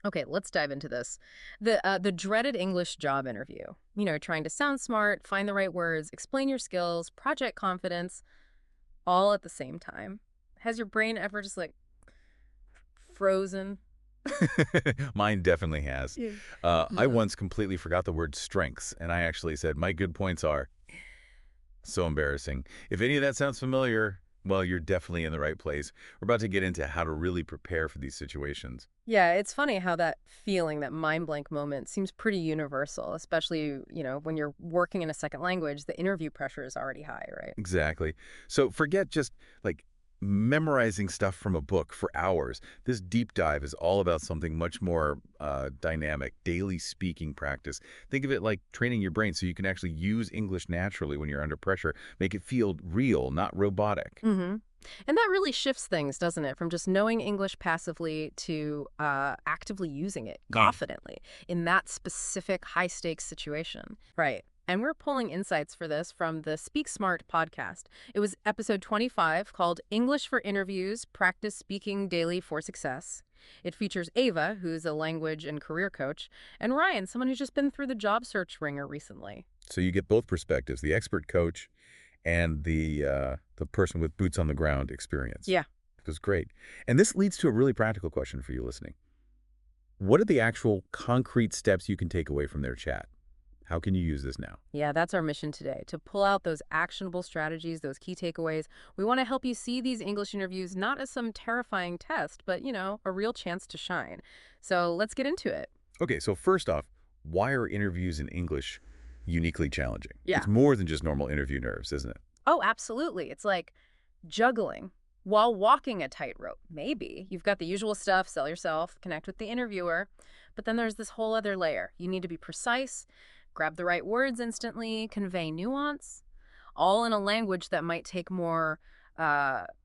Okay, let's dive into this. The dreaded English job interview. Trying to sound smart, find the right words, explain your skills, project confidence, all at the same time. Has your brain ever just like frozen? Mine definitely has. Yeah. I Mhm. once completely forgot the word strengths, and I actually said, my good points are so embarrassing. If any of that sounds familiar, well, you're definitely in the right place. We're about to get into how to really prepare for these situations. Yeah, it's funny how that feeling, that mind blank moment, seems pretty universal, especially, when you're working in a second language, the interview pressure is already high, right? Exactly. So forget just like memorizing stuff from a book for hours. This deep dive is all about something much more dynamic, daily speaking practice. Think of it like training your brain so you can actually use English naturally when you're under pressure. Make it feel real, not robotic. hmm And that really shifts things, doesn't it? From just knowing English passively to actively using it confidently in that specific high stakes situation. Right. And we're pulling insights for this from the Speak Smart podcast. It was episode 25 called English for Interviews Practice Speaking Daily for Success. It features Ava, who's a language and career coach, and Ryan, someone who's just been through the job search ringer recently. So you get both perspectives, the expert coach and the person with boots on the ground experience. Yeah. It was great. And this leads to a really practical question for you listening. What are the actual concrete steps you can take away from their chat? How can you use this now? Yeah, that's our mission today, to pull out those actionable strategies, those key takeaways. We want to help you see these English interviews not as some terrifying test, but, a real chance to shine. So let's get into it. Okay, so first off, why are interviews in English uniquely challenging? Yeah. It's more than just normal interview nerves, isn't it? Oh, absolutely. It's like juggling while walking a tightrope. Maybe you've got the usual stuff, sell yourself, connect with the interviewer, but then there's this whole other layer. You need to be precise, grab the right words instantly, convey nuance, all in a language that might take more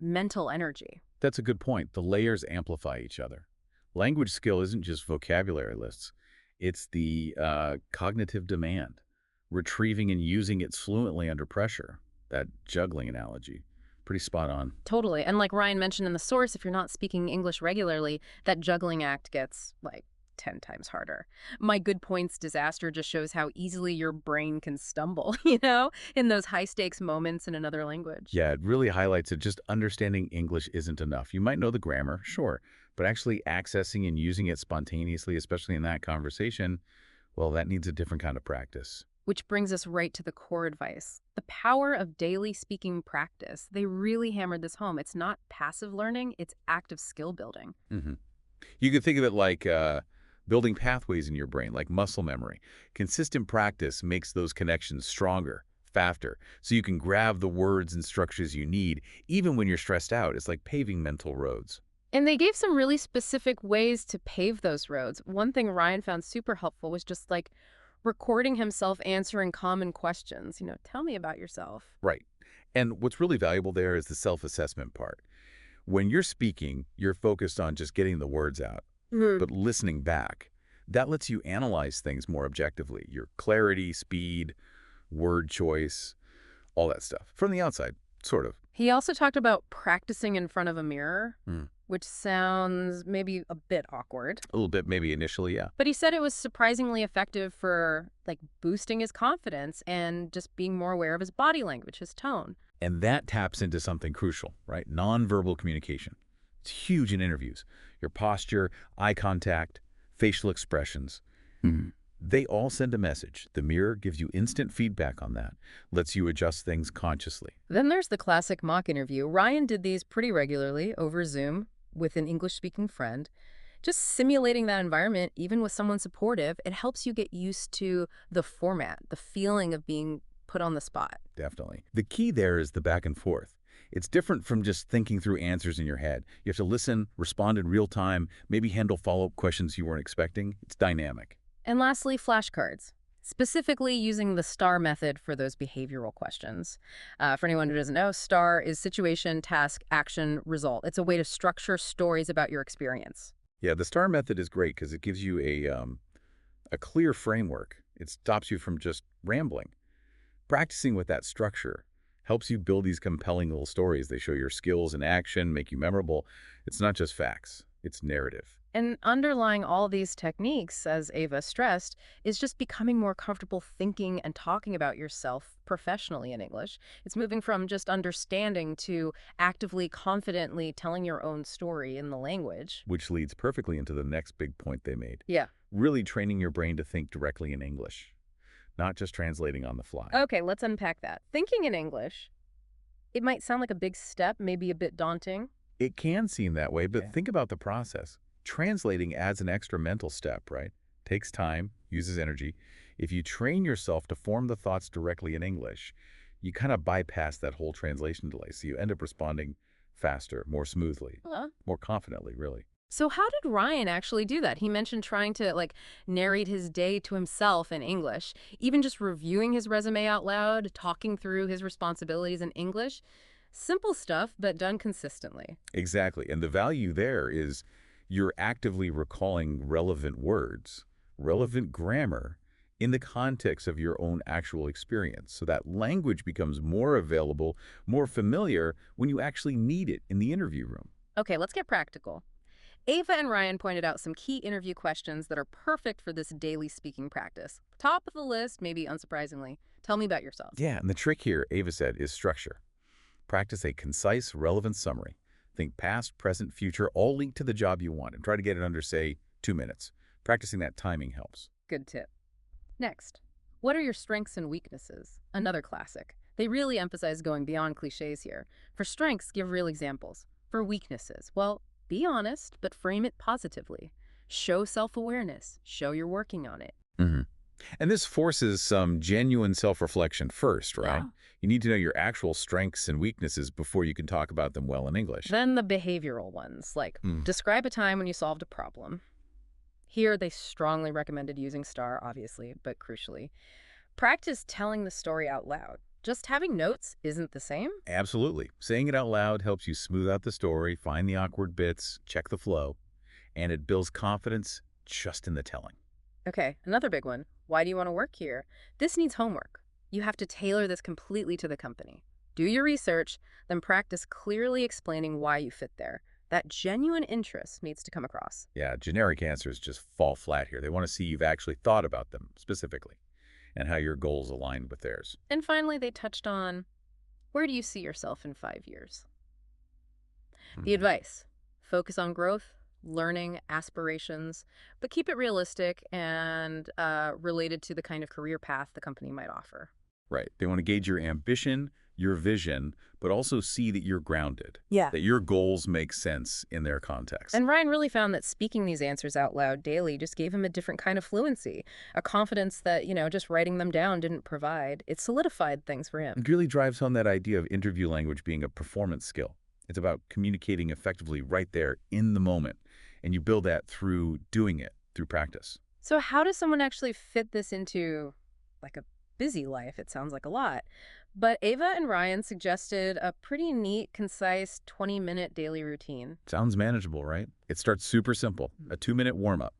mental energy. That's a good point. The layers amplify each other. Language skill isn't just vocabulary lists. It's the cognitive demand, retrieving and using it fluently under pressure. That juggling analogy. Pretty spot on. Totally. And like Ryan mentioned in the source, if you're not speaking English regularly, that juggling act gets like 10 times harder. My good points disaster just shows how easily your brain can stumble, in those high stakes moments in another language. Yeah, it really highlights that just understanding English isn't enough. You might know the grammar, sure, but actually accessing and using it spontaneously, especially in that conversation, well, that needs a different kind of practice. Which brings us right to the core advice. The power of daily speaking practice. They really hammered this home. It's not passive learning, it's active skill building. hmm You can think of it like building pathways in your brain, like muscle memory. Consistent practice makes those connections stronger, faster, so you can grab the words and structures you need, even when you're stressed out. It's like paving mental roads. And they gave some really specific ways to pave those roads. One thing Ryan found super helpful was just like recording himself answering common questions. Tell me about yourself. Right. And what's really valuable there is the self-assessment part. When you're speaking, you're focused on just getting the words out, Mhm. but listening back, that lets you analyze things more objectively. Your clarity, speed, word choice, all that stuff. From the outside, sort of. He also talked about practicing in front of a mirror, Hmm. which sounds maybe a bit awkward. A little bit maybe initially, yeah. But he said it was surprisingly effective for like boosting his confidence and just being more aware of his body language, his tone. And that taps into something crucial, right? Nonverbal communication. It's huge in interviews. Your posture, eye contact, facial expressions. They all send a message. The mirror gives you instant feedback on that, lets you adjust things consciously. Then there's the classic mock interview. Ryan did these pretty regularly over Zoom with an English speaking friend. Just simulating that environment, even with someone supportive, it helps you get used to the format, the feeling of being put on the spot. Definitely. The key there is the back and forth. It's different from just thinking through answers in your head. You have to listen, respond in real time, maybe handle follow-up questions you weren't expecting. It's dynamic. And lastly, flashcards. Specifically using the STAR method for those behavioral questions. For anyone who doesn't know, STAR is situation, task, action, result. It's a way to structure stories about your experience. Yeah, the STAR method is great because it gives you a clear framework. It stops you from just rambling. Practicing with that structure helps you build these compelling little stories. They show your skills in action, make you memorable. It's not just facts, it's narrative. And underlying all these techniques, as Ava stressed, is just becoming more comfortable thinking and talking about yourself professionally in English. It's moving from just understanding to actively, confidently telling your own story in the language. Which leads perfectly into the next big point they made. Yeah. Really training your brain to think directly in English, not just translating on the fly. Okay, let's unpack that. Thinking in English, it might sound like a big step, maybe a bit daunting. It can seem that way, but Okay. think about the process. Translating adds an extra mental step, right? Takes time, uses energy. If you train yourself to form the thoughts directly in English, you kind of bypass that whole translation delay. So you end up responding faster, more smoothly, more confidently, really. So how did Ryan actually do that? He mentioned trying to narrate his day to himself in English, even just reviewing his resume out loud, talking through his responsibilities in English. Simple stuff, but done consistently. Exactly. And the value there is you're actively recalling relevant words, relevant grammar in the context of your own actual experience. So that language becomes more available, more familiar when you actually need it in the interview room. Okay, let's get practical. Ava and Ryan pointed out some key interview questions that are perfect for this daily speaking practice. Top of the list, maybe unsurprisingly. Tell me about yourself. Yeah, and the trick here, Ava said, is structure. Practice a concise, relevant summary. Think past, present, future, all linked to the job you want, and try to get it under, say, 2 minutes. Practicing that timing helps. Good tip. Next, what are your strengths and weaknesses? Another classic. They really emphasize going beyond cliches here. For strengths, give real examples. For weaknesses, well, be honest, but frame it positively. Show self-awareness. Show you're working on it. hmm And this forces some genuine self-reflection first, right? Yeah. You need to know your actual strengths and weaknesses before you can talk about them well in English. Then the behavioral ones, like Mm, describe a time when you solved a problem. Here, they strongly recommended using STAR, obviously, but crucially. Practice telling the story out loud. Just having notes isn't the same. absolutely. Saying it out loud helps you smooth out the story, find the awkward bits, check the flow, and it builds confidence just in the telling. Okay, another big one. Why do you want to work here? This needs homework. You have to tailor this completely to the company. Do your research, then practice clearly explaining why you fit there. That genuine interest needs to come across. Yeah, generic answers just fall flat here. They want to see you've actually thought about them specifically and how your goals align with theirs. And finally, they touched on where do you see yourself in 5 years? The Mhm. advice: focus on growth, learning, aspirations, but keep it realistic and related to the kind of career path the company might offer. Right. They want to gauge your ambition, your vision, but also see that you're grounded, Yeah. that your goals make sense in their context. And Ryan really found that speaking these answers out loud daily just gave him a different kind of fluency, a confidence that, just writing them down didn't provide. It solidified things for him. It really drives home that idea of interview language being a performance skill. It's about communicating effectively right there in the moment, and you build that through doing it, through practice. So how does someone actually fit this into like a busy life? It sounds like a lot. But Ava and Ryan suggested a pretty neat, concise 20-minute daily routine. Sounds manageable, right? It starts super simple, a 2-minute warm-up.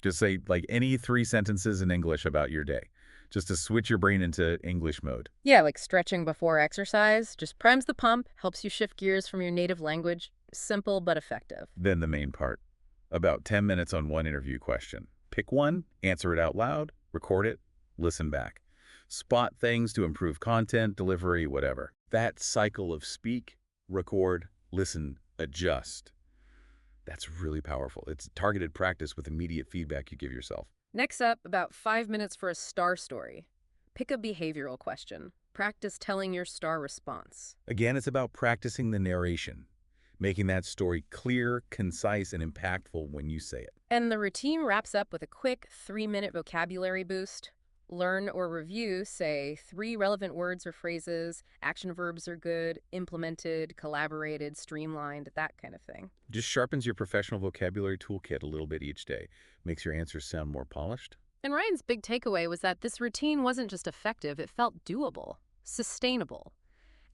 Just say like any 3 sentences in English about your day, just to switch your brain into English mode. Yeah, like stretching before exercise, just primes the pump, helps you shift gears from your native language. Simple but effective. Then the main part, about 10 minutes on one interview question. Pick one, answer it out loud, record it, listen back. Spot things to improve content, delivery, whatever. That cycle of speak, record, listen, adjust. That's really powerful. It's targeted practice with immediate feedback you give yourself. Next up, about 5 minutes for a star story. Pick a behavioral question. Practice telling your star response. Again, it's about practicing the narration, making that story clear, concise, and impactful when you say it. And the routine wraps up with a quick 3-minute vocabulary boost. Learn or review, say, 3 relevant words or phrases. Action verbs are good, implemented, collaborated, streamlined, that kind of thing. Just sharpens your professional vocabulary toolkit a little bit each day. Makes your answers sound more polished. And Ryan's big takeaway was that this routine wasn't just effective, it felt doable, sustainable.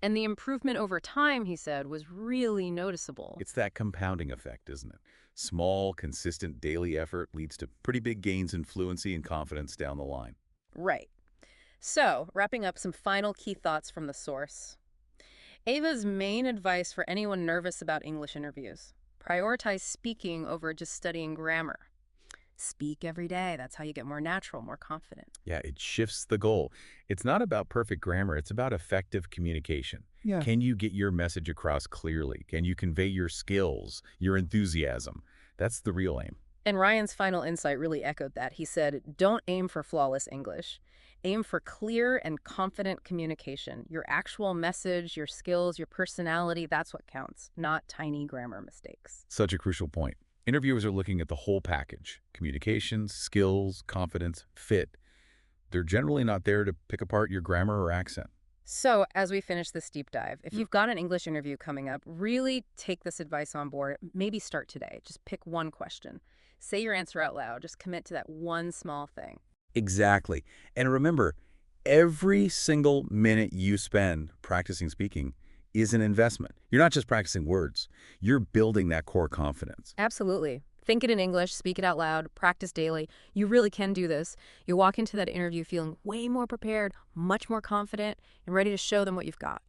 And the improvement over time, he said, was really noticeable. It's that compounding effect, isn't it? Small, consistent daily effort leads to pretty big gains in fluency and confidence down the line. Right. So, wrapping up some final key thoughts from the source. Ava's main advice for anyone nervous about English interviews: Prioritize speaking over just studying grammar. Speak every day. That's how you get more natural, more confident. Yeah, it shifts the goal. It's not about perfect grammar, it's about effective communication. Yeah. Can you get your message across clearly? Can you convey your skills, your enthusiasm? That's the real aim. And Ryan's final insight really echoed that. He said, don't aim for flawless English. Aim for clear and confident communication. Your actual message, your skills, your personality, that's what counts, not tiny grammar mistakes. Such a crucial point. Interviewers are looking at the whole package: communications, skills, confidence, fit. They're generally not there to pick apart your grammar or accent. So, as we finish this deep dive, if you've got an English interview coming up, really take this advice on board. Maybe start today. Just pick one question. Say your answer out loud. Just commit to that one small thing. Exactly. And remember, every single minute you spend practicing speaking is an investment. You're not just practicing words. You're building that core confidence. Absolutely. Think it in English, speak it out loud, practice daily. You really can do this. You'll walk into that interview feeling way more prepared, much more confident, and ready to show them what you've got.